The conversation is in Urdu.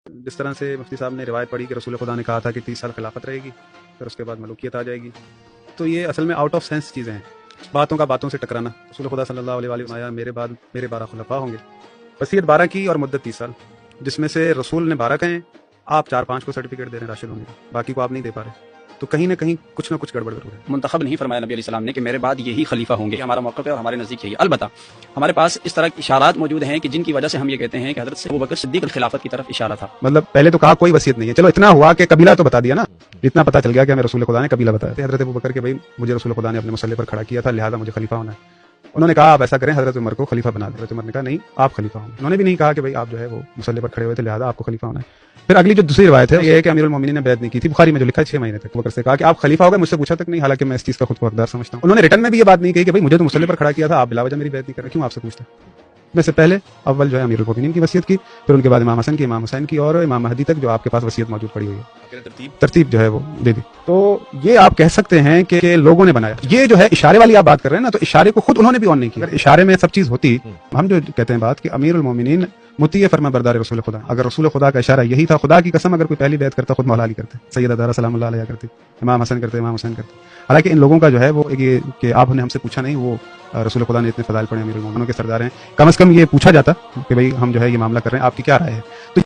جس طرح سے مفتی صاحب نے روایت پڑھی کہ رسول خدا نے کہا تھا کہ 30 سال خلافت رہے گی، پھر اس کے بعد ملوکیت آ جائے گی، تو یہ اصل میں آؤٹ آف سینس چیزیں ہیں، باتوں کا باتوں سے ٹکرانا۔ رسول خدا صلی اللہ علیہ وآلہ وسلم میرے بعد میرے 12 خلفاء ہوں گے، وصیت 12 کی اور مدت 30 سال، جس میں سے رسول نے 12 کہیں، آپ 4-5 کو سرٹیفکیٹ دے رہے ہیں راشد ہونے کا، باقی کو آپ نہیں دے پا رہے، تو کہیں نہ کہیں کچھ نہ کچھ گڑبڑ ضرور ہے۔ منتخب نہیں فرمایا نبی علیہ السلام نے کہ میرے بعد یہی خلیفہ ہوں گے، ہمارا موقف ہے اور ہمارے نزدیک یہی۔ البتہ ہمارے پاس اس طرح کی اشارات موجود ہیں کہ جن کی وجہ سے ہم یہ کہتے ہیں کہ حضرت سے ابوبکر صدیق الخلافت کی طرف اشارہ تھا۔ مطلب پہلے تو کہا کوئی وصیت نہیں ہے، چلو اتنا ہوا کہ قبیلہ تو بتا دیا نا، اتنا پتہ چل گیا کہ ہمیں رسول خدا نے قبیلہ بتایا، حضرت ابوبکر کہ بھائی مجھے رسول خدا نے اپنے مصلی پر کھڑا کیا تھا، لہٰذا مجھے خلیفہ ہونا ہے۔ انہوں نے کہا آپ ایسا کریں، حضرت عمر کو خلیفہ بنا دیں۔ حضرت عمر نے کہا نہیں آپ خلیفہ ہوں۔ انہوں نے بھی نہیں کہا کہ بھائی آپ جو ہے وہ مصلی پر کھڑے ہوئے تھے لہٰذا آپ کو خلیفہ ہونا ہے۔ پھر اگلی جو دوسری روایت ہے یہ ہے کہ امیر المومنین نے بیعت نہیں کی تھی، بخاری میں جو لکھا ہے 6 مہینے تک بکر سے کہا کہ آپ خلیفہ ہو گئے، مجھ سے پوچھا تک نہیں، حالانکہ میں اس چیز کا خود کو حقدار سمجھتا ہوں۔ انہوں نے ریٹن میں بھی یہ بات نہیں کہی کہ بھائی مجھے تو مصلی پر کھڑا کیا تھا، آپ بلا وجہ میری بیعت نہیں کر رہے، کیوں آپ سے پوچھتا؟ میں سے پہلے اول جو ہے امیر المومنین کی وصیت کی، پھر ان کے بعد امام حسن کی، امام حسین کی، اور امام مہدی تک جو آپ کے پاس وصیت موجود پڑی ہوئی ہے، ترتیب جو ہے وہ دے دی۔ تو یہ آپ کہہ سکتے ہیں کہ لوگوں نے بنایا۔ یہ جو ہے اشارے والی آپ بات کر رہے ہیں نا، تو اشارے کو خود انہوں نے بھی آن نہیں کیا۔ اگر اشارے میں سب چیز ہوتی، ہم جو کہتے ہیں بات کہ امیر المومنین مطیع فرما بردار رسول خدا، اگر رسول خدا کا اشارہ یہی تھا، خدا کی قسم اگر کوئی پہلی بیعت کرتا خود مولا علی کرتے، سیدہ زہرا سلام اللہ علیہ کرتے، امام حسن کرتے، امام حسین کرتے۔ حالانکہ ان لوگوں کا جو ہے وہ یہ کہ آپ نے ہم سے پوچھا نہیں، وہ رسول خدا نے اتنے فضائل پڑھے، امیر المومنین کے سردار ہیں، کم از کم یہ پوچھا جاتا کہ بھئی ہم جو ہے یہ معاملہ کر رہے ہیں، آپ کی کیا رائے ہے؟ تو